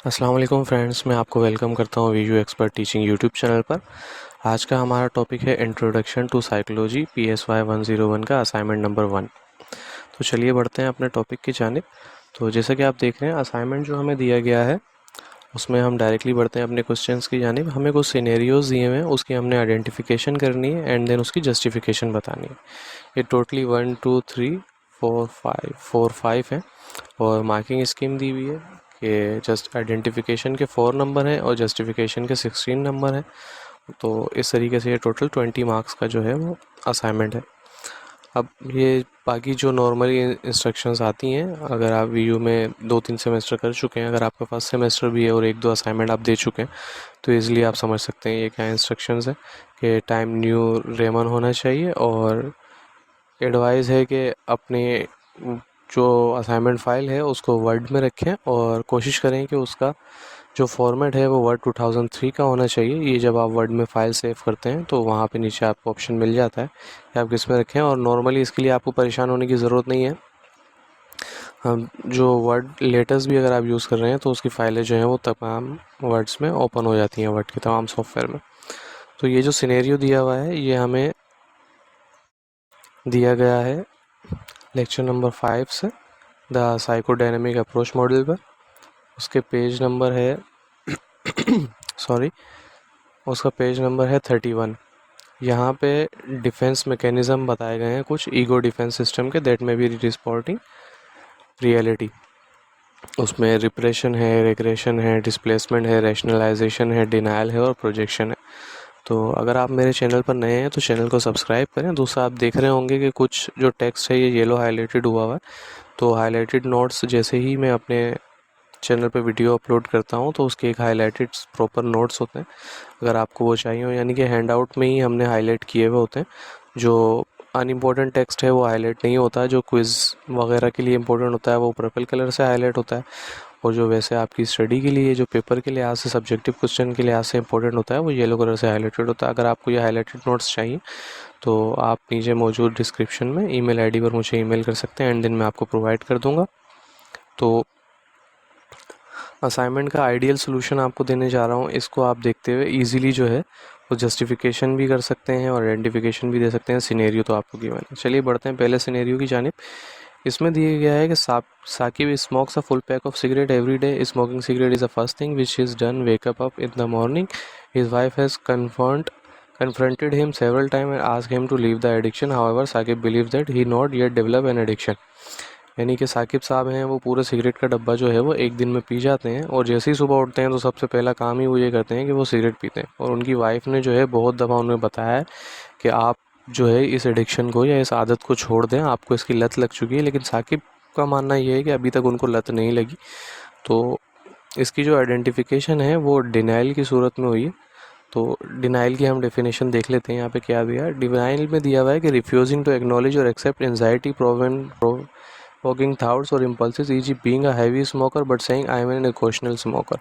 अस्सलाम वालेकुम फ्रेंड्स, मैं आपको वेलकम करता हूँ video expert teaching YouTube channel पर। आज का हमारा टॉपिक है इंट्रोडक्शन टू साइकोलॉजी PSY 101 का असाइनमेंट नंबर 1। तो चलिए बढ़ते हैं अपने टॉपिक की जानिब। तो जैसा कि आप देख रहे हैं असाइनमेंट जो हमें दिया गया है उसमें हम डायरेक्टली बढ़ते हैं अपने क्वेश्चंस की जानिब। हमें कुछ सिनेरियोज दिए हुए हैं, उसकी हमने आइडेंटिफिकेशन करनी है एंड देन उसकी जस्टिफिकेशन बतानी है। ये टोटली 1 2 3 4 5 है और मार्किंग स्कीम दी हुई है कि जस्ट आइडेंटिफिकेशन के 4 नंबर हैं और जस्टिफिकेशन के 16 नंबर हैं। तो इस तरीके से ये टोटल 20 मार्क्स का जो है वो असाइनमेंट है। अब ये बाकी जो नॉर्मली इंस्ट्रक्शंस आती हैं, अगर आप वीयू में 2-3 सेमेस्टर कर चुके हैं, अगर आपका फर्स्ट सेमेस्टर भी है और 1-2 असाइनमेंट आप दे चुके हैं तो ईज़िली आप समझ सकते हैं ये क्या इंस्ट्रक्शंस है कि टाइम न्यू रेमन होना चाहिए। और एडवाइस है कि अपने जो असाइनमेंट फ़ाइल है उसको वर्ड में रखें और कोशिश करें कि उसका जो फॉर्मेट है वो वर्ड 2003 का होना चाहिए। ये जब आप वर्ड में फ़ाइल सेव करते हैं तो वहाँ पे नीचे आपको ऑप्शन मिल जाता है कि आप किस में रखें। और नॉर्मली इसके लिए आपको परेशान होने की ज़रूरत नहीं है। हम जो वर्ड लेटर्स भी अगर आप यूज़ कर रहे हैं तो उसकी फ़ाइलें जो हैं वो तमाम वर्ड्स में ओपन हो जाती हैं, वर्ड के तमाम सॉफ्टवेयर में। तो ये जो सिनेरियो दिया हुआ है ये हमें दिया गया है लेक्चर नंबर 5 से, द साइकोडायनेमिक अप्रोच मॉडल पर। उसके पेज नंबर है सॉरी उसका पेज नंबर है 31। यहाँ पे डिफेंस मैकेनिज्म बताए गए हैं कुछ ईगो डिफेंस सिस्टम के, दैट में बी रिपोर्टिंग रियलिटी। उसमें रिप्रेशन है, रिग्रेशन है, डिस्प्लेसमेंट है, रैशनलाइजेशन है, डिनायल है और प्रोजेक्शन है। तो अगर आप मेरे चैनल पर नए हैं तो चैनल को सब्सक्राइब करें। दूसरा, आप देख रहे होंगे कि कुछ जो टेक्स्ट है ये येलो हाईलाइटेड हुआ हुआ है। तो हाईलाइटेड नोट्स जैसे ही मैं अपने चैनल पे वीडियो अपलोड करता हूँ तो उसके एक हाईलाइटेड प्रॉपर नोट्स होते हैं, अगर आपको वो चाहिए हो, यानी कि हैंड आउट में ही हमने हाईलाइट किए हुए होते हैं। जो अनइम्पोर्टेंट टेक्स्ट है वो हाईलाइट नहीं होता, जो क्विज़ वगैरह के लिए इम्पोर्टेंट होता है वो पर्पल कलर से हाईलाइट होता है, और जो वैसे आपकी स्टडी के लिए, जो पेपर के लिहाज से, सब्जेक्टिव क्वेश्चन के लिहाज से इंपॉर्टेंट होता है वो येलो कलर से हाईलाइटेड होता है। अगर आपको ये हाईलाइटेड नोट्स चाहिए तो आप नीचे मौजूद डिस्क्रिप्शन में ईमेल आईडी पर मुझे ईमेल कर सकते हैं एंड देन मैं आपको प्रोवाइड कर दूंगा। तो असाइनमेंट का आइडियल सोल्यूशन आपको देने जा रहा हूँ, इसको आप देखते हुए इजीली जो है वो जस्टिफिकेशन भी कर सकते हैं और आइडेंटिफिकेशन भी दे सकते हैं। सिनेरियो तो आपको गिवन है। चलिए बढ़ते हैं पहले सिनेरियो की जानिब। इसमें दिया गया है कि Saqib smokes a full pack of cigarette every day. Smoking cigarette is the first thing which is done wake up in the morning. His wife has confronted him several times and asked him to leave the addiction. However, Saqib believes that he not yet developed an addiction. यानी कि साकिब साहब हैं वो पूरे cigarette का डब्बा जो है वो एक दिन में पी जाते हैं और जैसे ही सुबह उठते हैं तो सबसे पहला काम ही वो ये करते हैं कि वो सिगरेट पीते हैं। और उनकी वाइफ ने जो है बहुत दफ़ा उन्हें बताया है कि आप जो है इस एडिक्शन को या इस आदत को छोड़ दें, आपको इसकी लत लग चुकी है। लेकिन साकिब का मानना ये है कि अभी तक उनको लत नहीं लगी। तो इसकी जो आइडेंटिफिकेशन है वो डिनाइल की सूरत में हुई है। तो डिनाइल की हम डेफिनेशन देख लेते हैं। यहाँ पे क्या दिया है, डिनाइल में दिया हुआ है कि रिफ्यूजिंग टू एक्नॉलेज और एक्सेप्ट एंजाइटी प्रोवोकिंग थाट्स और impulses, eg. Being a heavy smoker but saying I am an occasional smoker.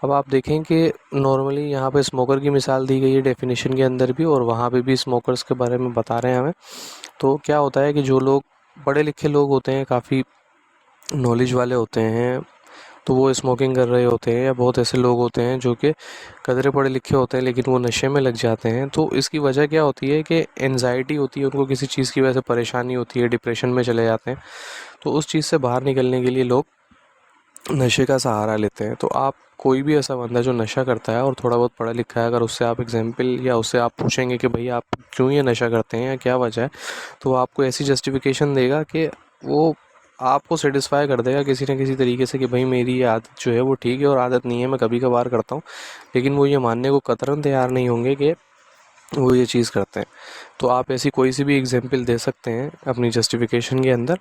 अब आप देखें कि नॉर्मली यहाँ पे स्मोकर की मिसाल दी गई है डेफिनेशन के अंदर भी, और वहाँ पे भी स्मोकर्स के बारे में बता रहे हैं हमें। तो क्या होता है कि जो लोग पढ़े लिखे लोग होते हैं, काफ़ी नॉलेज वाले होते हैं, तो वो स्मोकिंग कर रहे होते हैं। या बहुत ऐसे लोग होते हैं जो कि कदरे पढ़े लिखे होते हैं लेकिन वो नशे में लग जाते हैं। तो इसकी वजह क्या होती है कि एनजाइटी होती है, उनको किसी चीज़ की वजह से परेशानी होती है, डिप्रेशन में चले जाते हैं। तो उस चीज़ से बाहर निकलने के लिए लोग नशे का सहारा लेते हैं। तो आप कोई भी ऐसा बंदा जो नशा करता है और थोड़ा बहुत पढ़ा लिखा है, अगर उससे आप एग्जाम्पल या उससे आप पूछेंगे कि भाई आप क्यों ये नशा करते हैं या क्या वजह है, तो वो आपको ऐसी जस्टिफिकेशन देगा कि वो आपको सेटिस्फाई कर देगा किसी न किसी तरीके से कि भाई मेरी ये आदत जो है वो ठीक है और आदत नहीं है, मैं कभी कभार करता हूँ। लेकिन वो ये मानने को कतरन तैयार नहीं होंगे कि वो ये चीज़ करते हैं। तो आप ऐसी कोई सी भी एग्जाम्पल दे सकते हैं अपनी जस्टिफिकेशन के अंदर,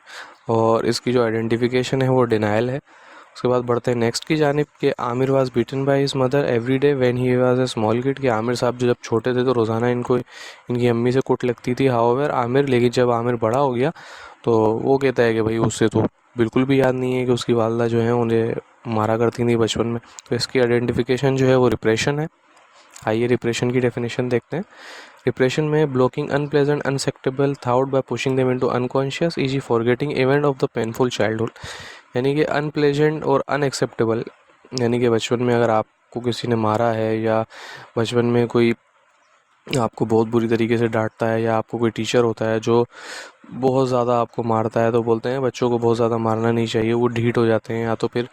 और इसकी जो आइडेंटिफिकेशन है वो डिनाइल है। उसके बाद बढ़ते हैं नेक्स्ट की जानिब कि Aamir was beaten by his mother every day when he was a small kid. कि आमिर साहब जो जब छोटे थे तो रोज़ाना इनको इनकी अम्मी से कुट लगती थी। हाउएवर आमिर, लेकिन जब आमिर बड़ा हो गया तो वो कहता है कि भाई उससे तो बिल्कुल भी याद नहीं है कि उसकी वालदा जो है उन्हें मारा करती थी बचपन में। तो इसकी आइडेंटिफिकेशन जो है वो रिप्रेशन है। आइए रिप्रेशन की डेफिनेशन देखते हैं। रिप्रेशन में blocking unpleasant unacceptable thought by pushing them into unconscious, eg. Forgetting event of the painful childhood. यानी कि अनप्लेजेंट और अनएक्सेप्टेबल यानी कि बचपन में अगर आपको किसी ने मारा है या बचपन में कोई आपको बहुत बुरी तरीके से डांटता है या आपको कोई टीचर होता है जो बहुत ज़्यादा आपको मारता है, तो बोलते हैं बच्चों को बहुत ज़्यादा मारना नहीं चाहिए, वो ढीठ हो जाते हैं। या तो फिर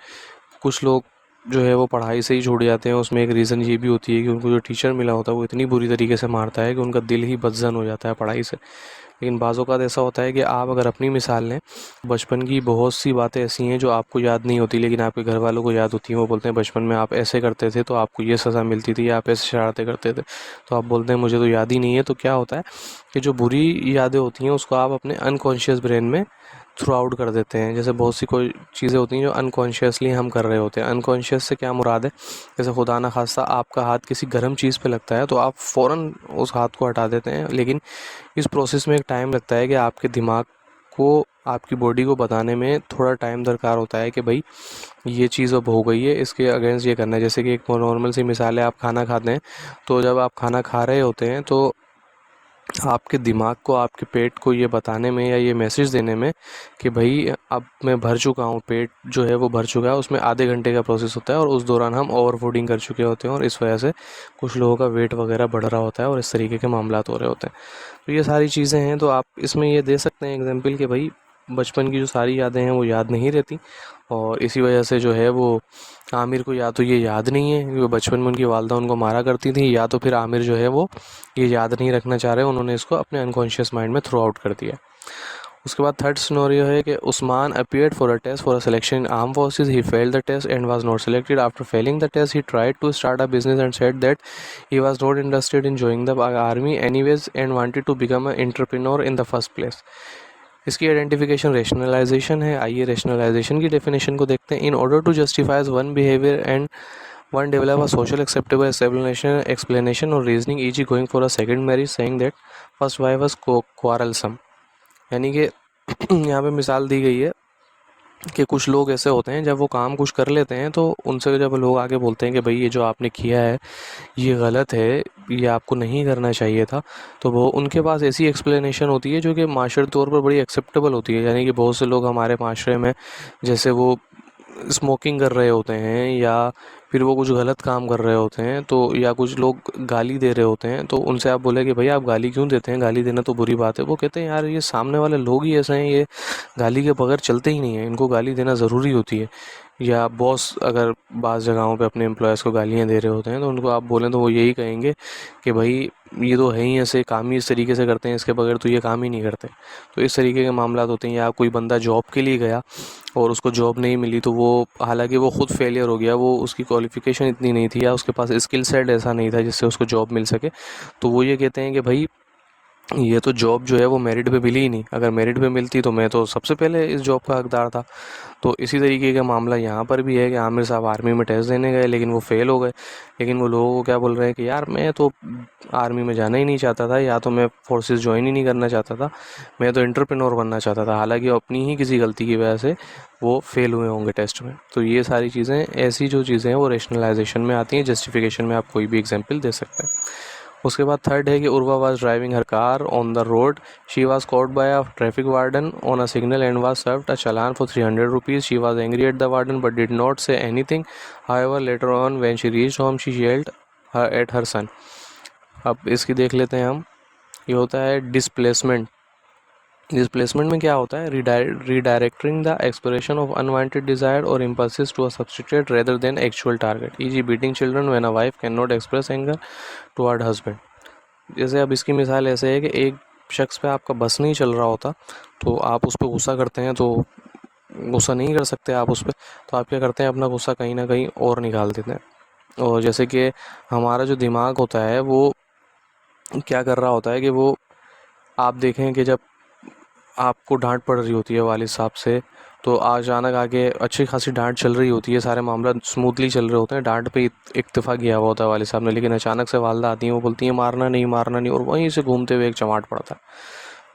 कुछ लोग जो है वो पढ़ाई से ही छूट जाते हैं। उसमें एक रीज़न ये भी होती है कि उनको जो टीचर मिला होता है वो इतनी बुरी तरीके से मारता है कि उनका दिल ही बदजन हो जाता है पढ़ाई से। लेकिन बाज़ औक़ात ऐसा होता है कि आप अगर अपनी मिसाल लें, बचपन की बहुत सी बातें ऐसी हैं जो आपको याद नहीं होती लेकिन आपके घर वालों को याद होती हैं। वो बोलते हैं बचपन में आप ऐसे करते थे तो आपको ये सज़ा मिलती थी, या आप ऐसे शरारतें करते थे। तो आप बोलते हैं मुझे तो याद ही नहीं है। तो क्या होता है कि जो बुरी यादें होती हैं उसको आप अपने अनकॉन्शियस ब्रेन में थ्रू आउट कर देते हैं। जैसे बहुत सी कोई चीज़ें होती हैं जो अनकॉन्शियसली हम कर रहे होते हैं। अनकॉन्शियस से क्या मुराद है, जैसे खुदा ना खास्ता आपका हाथ किसी गर्म चीज़ पे लगता है तो आप फ़ौरन उस हाथ को हटा देते हैं, लेकिन इस प्रोसेस में एक टाइम लगता है कि आपके दिमाग को, आपकी बॉडी को बताने में थोड़ा टाइम दरकार होता है कि भाई ये चीज़ अब हो गई है, इसके अगेंस्ट ये करना है। जैसे कि एक नॉर्मल सी मिसाल है, आप खाना खाते हैं तो जब आप खाना खा रहे होते हैं तो आपके दिमाग को, आपके पेट को ये बताने में या ये मैसेज देने में कि भाई अब मैं भर चुका हूँ, पेट जो है वो भर चुका है, उसमें आधे घंटे का प्रोसेस होता है और उस दौरान हम ओवर फूडिंग कर चुके होते हैं और इस वजह से कुछ लोगों का वेट वगैरह बढ़ रहा होता है और इस तरीके के मामलात हो रहे होते हैं। तो ये सारी चीज़ें हैं। तो आप इसमें ये दे सकते हैं एग्जाम्पल कि भाई बचपन की जो सारी यादें हैं वो याद नहीं रहती और इसी वजह से जो है वो आमिर को या तो ये याद नहीं है कि बचपन में उनकी वालदा उनको मारा करती थी, या तो फिर आमिर जो है वो ये याद नहीं रखना चाह रहे, उन्होंने इसको अपने अनकॉन्शियस माइंड में थ्रू आउट कर दिया। उसके बाद थर्ड सिनेरियो है कि Usman appeared for a test for a selection in arm forces, he failed the test and was not selected. After failing the test he tried to start a business and said that he was not interested in joining the army anyways and wanted to become a entrepreneur in the first place. इसकी identification rationalisation है। आइए rationalisation की definition को देखते हैं। In order to justifies one behaviour and one develop a social acceptable explanation or reasoning, e.g. going for a second marriage, saying that first wife was quarrelsome। यानी कि यहाँ पे मिसाल दी गई है कि कुछ लोग ऐसे होते हैं जब वो काम कुछ कर लेते हैं तो उनसे जब लोग आगे बोलते हैं कि भाई ये जो आपने किया है ये गलत है, ये आपको नहीं करना चाहिए था, तो वो उनके पास ऐसी एक्सप्लेनेशन होती है जो कि माशरे तौर पर बड़ी एक्सेप्टेबल होती है। यानी कि बहुत से लोग हमारे माशरे में जैसे वो स्मोकिंग कर रहे होते हैं या फिर वो कुछ गलत काम कर रहे होते हैं, तो या कुछ लोग गाली दे रहे होते हैं, तो उनसे आप बोले कि भैया आप गाली क्यों देते हैं, गाली देना तो बुरी बात है। वो कहते हैं यार ये सामने वाले लोग ही ऐसे हैं, ये गाली के बगैर चलते ही नहीं है, इनको गाली देना ज़रूरी होती है। या बॉस अगर बाज़ जगहों पे अपने एम्प्लॉयज़ को गालियाँ दे रहे होते हैं तो उनको आप बोलें तो वो यही कहेंगे कि भाई ये तो है ही ऐसे, काम ही इस तरीके से करते हैं, इसके बगैर तो ये काम ही नहीं करते। तो इस तरीके के मामला होते हैं। या कोई बंदा जॉब के लिए गया और उसको जॉब नहीं मिली, तो वो हालांकि वो खुद फेलियर हो गया, वो उसकी क्वालिफ़िकेशन इतनी नहीं थी या उसके पास स्किल सेट ऐसा नहीं था जिससे उसको जॉब मिल सके, तो वो ये कहते हैं कि भाई ये तो जॉब जो है वो मेरिट पे मिली ही नहीं, अगर मेरिट पे मिलती तो मैं तो सबसे पहले इस जॉब का हकदार था। तो इसी तरीके का मामला यहाँ पर भी है कि आमिर साहब आर्मी में टेस्ट देने गए लेकिन वो फेल हो गए, लेकिन वो लोगों को क्या बोल रहे हैं कि यार मैं तो आर्मी में जाना ही नहीं चाहता था, या तो मैं फोर्सेस ज्वाइन ही नहीं करना चाहता था, मैं तो एंटरप्रेन्योर बनना चाहता था, हालांकि अपनी ही किसी गलती की वजह से वो फेल हुए होंगे टेस्ट में। तो ये सारी चीज़ें, ऐसी जो चीज़ें हैं वो रेशनलाइजेशन में आती हैं। जस्टिफिकेशन में आप कोई भी एग्जाम्पल दे सकते हैं। उसके बाद थर्ड है कि Urva was driving her car on the road, she was caught by a traffic warden on a signal and was served a challan for 300 rupees. She was angry at the warden but did not say anything, however later on when she reached home she yelled at her son. अब इसकी देख लेते हैं हम। ये होता है displacement. Displacement में क्या होता है, redirecting the expression of unwanted desire और impulses to a substitute rather than actual target, eg. Beating children when a wife can not express anger toward husband. जैसे अब इसकी मिसाल ऐसे है कि एक शख्स पे आपका बस नहीं चल रहा होता, तो आप उस पर गुस्सा करते हैं, तो गुस्सा नहीं कर सकते आप उस पर, तो आप क्या करते हैं, अपना गुस्सा कहीं ना कहीं और निकाल देते हैं। और जैसे कि हमारा जो दिमाग होता है वो क्या कर रहा होता है कि वो, आप देखें कि जब आपको डांट पड़ रही होती है वालिद साहब से, तो अचानक आगे अच्छी खासी डांट चल रही होती है, सारे मामला स्मूथली चल रहे होते हैं, डांट पे इक्तफा किया हुआ होता है वालिद साहब ने, लेकिन अचानक से वालदा आती हैं, वो बोलती हैं मारना नहीं मारना नहीं, और वहीं से घूमते हुए एक चमाट पड़ता है।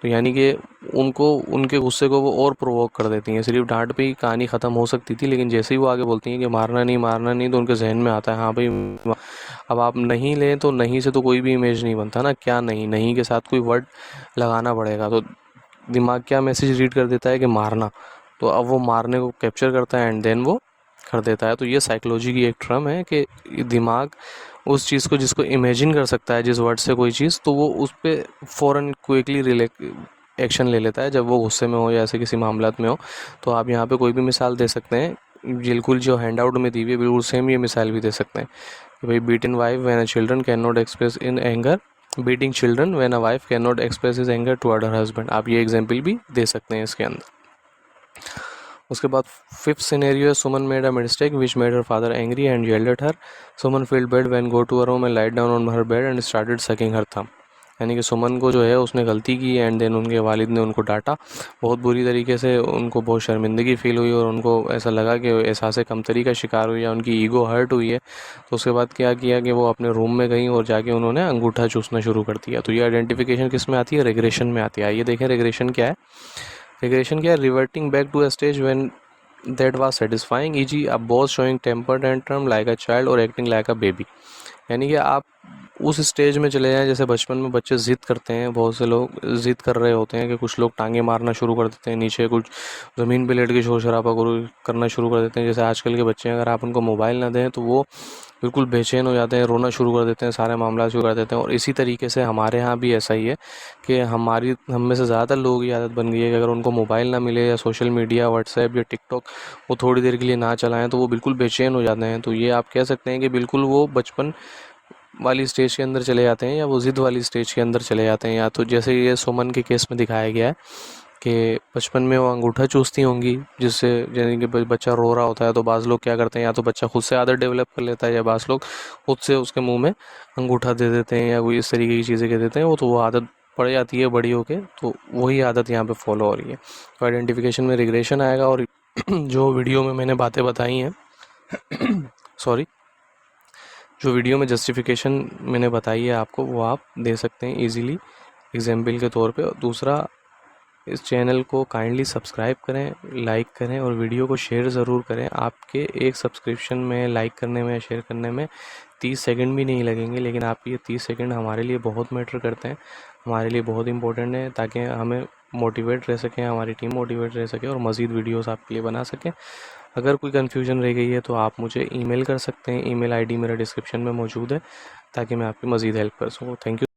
तो यानी कि उनको, उनके गुस्से को वो और प्रोवोक कर देती हैं। सिर्फ डांट पे ही कहानी ख़त्म हो सकती थी, लेकिन जैसे ही वो आगे बोलती हैं कि मारना नहीं मारना नहीं, तो उनके जहन में आता है हाँ भाई, अब आप नहीं लें तो नहीं से तो कोई भी इमेज नहीं बनता ना, क्या नहीं, नहीं के साथ कोई वर्ड लगाना पड़ेगा। तो दिमाग क्या मैसेज रीड कर देता है कि मारना, तो अब वो मारने को कैप्चर करता है एंड देन वो कर देता है। तो ये साइकोलॉजी की एक टर्म है कि दिमाग उस चीज़ को जिसको इमेजिन कर सकता है जिस वर्ड से कोई चीज़, तो वो उस पर फ़ौरन क्विकली एक्शन ले लेता है जब वो गुस्से में हो या ऐसे किसी मामलात में हो। तो आप यहाँ पे कोई भी मिसाल दे सकते हैं, बिल्कुल जो हैंड आउट में दी हुई है बिल्कुल सेम ये मिसाल भी दे सकते हैं कि भाई beating wife when a children can not express in anger, beating children when a wife can not express his anger toward her husband. आप ये एग्जांपल भी दे सकते हैं इसके अंदर। उसके बाद फिफ्थ सिनेरियो है, Suman made a mistake which made her father angry and yelled at her. Suman felt bad when go to her room and lied down on her bed and started sucking her thumb. यानी कि सुमन को जो है उसने गलती की and then उनके वालिद ने उनको डांटा बहुत बुरी तरीके से, उनको बहुत शर्मिंदगी फील हुई और उनको ऐसा लगा कि एहसास कमतरी का शिकार हुई या उनकी ईगो हर्ट हुई है। तो उसके बाद क्या किया कि वो अपने रूम में गई और जाके उन्होंने अंगूठा चूसना शुरू कर दिया। तो ये आइडेंटिफिकेशन किस में आती है? रिग्रेशन में आती है। ये देखें रिग्रेशन क्या है। रिग्रेशन क्या है? Reverting back to a stage when that was satisfying, e.g. a boss showing temper tantrum like a child or acting like a baby। यानी कि आप उस स्टेज में चले जाएं जैसे बचपन में बच्चे ज़िद करते हैं, बहुत से लोग ज़िद कर रहे होते हैं कि कुछ लोग टांगे मारना शुरू कर देते हैं नीचे, कुछ ज़मीन पे लेट के शोर शराबा करना शुरू कर देते हैं। जैसे आजकल के बच्चे हैं, अगर आप उनको मोबाइल ना दें तो वो बिल्कुल बेचैन हो जाते हैं, रोना शुरू कर देते हैं, सारे मामला शुरू कर देते हैं। और इसी तरीके से हमारे यहाँ भी ऐसा ही है कि हम में से ज़्यादातर लोगों की आदत बन गई है कि अगर उनको मोबाइल ना मिले या सोशल मीडिया व्हाट्सएप या टिकटॉक वो थोड़ी देर के लिए ना चलाएं तो वो बिल्कुल बेचैन हो जाते हैं। तो ये आप कह सकते हैं कि बिल्कुल वो बचपन वाली स्टेज के अंदर चले जाते हैं या वो ज़िद वाली स्टेज के अंदर चले जाते हैं। या तो जैसे ये सुमन के केस में दिखाया गया है कि बचपन में वो अंगूठा चूसती होंगी, जिससे यानी कि बच्चा रो रहा होता है तो बाज़ लोग क्या करते हैं, या तो बच्चा खुद से आदत डेवलप कर लेता है या बाज़ लोग खुद से उसके मुंह में अंगूठा दे देते हैं या कोई इस तरीके की चीज़ें कह देते हैं। वो तो वो आदत पड़ जाती है बड़ी होके, तो वही आदत यहाँ पे फॉलो हो रही है। तो आइडेंटिफिकेशन में रिग्रेशन आएगा। और जो वीडियो में मैंने बातें बताई हैं सॉरी, जो वीडियो में जस्टिफिकेशन मैंने बताई है आपको, वो आप दे सकते हैं इजीली एग्जाम्पल के तौर पे। और दूसरा, इस चैनल को काइंडली सब्सक्राइब करें, लाइक करें और वीडियो को शेयर ज़रूर करें। आपके एक सब्सक्रिप्शन में, लाइक करने में, शेयर करने में 30 सेकंड भी नहीं लगेंगे, लेकिन आपके ये 30 सेकंड हमारे लिए बहुत मैटर करते हैं, हमारे लिए बहुत इंपॉर्टेंट है, ताकि हमें मोटिवेट रह सकें, हमारी टीम मोटिवेट रह सके और मज़ीद वीडियोस आपके लिए बना सकें। अगर कोई कन्फ्यूजन रह गई है तो आप मुझे ईमेल कर सकते हैं। ईमेल आईडी मेरा डिस्क्रिप्शन में मौजूद है ताकि मैं आपकी मज़ीद हेल्प कर सकूँ। Thank you.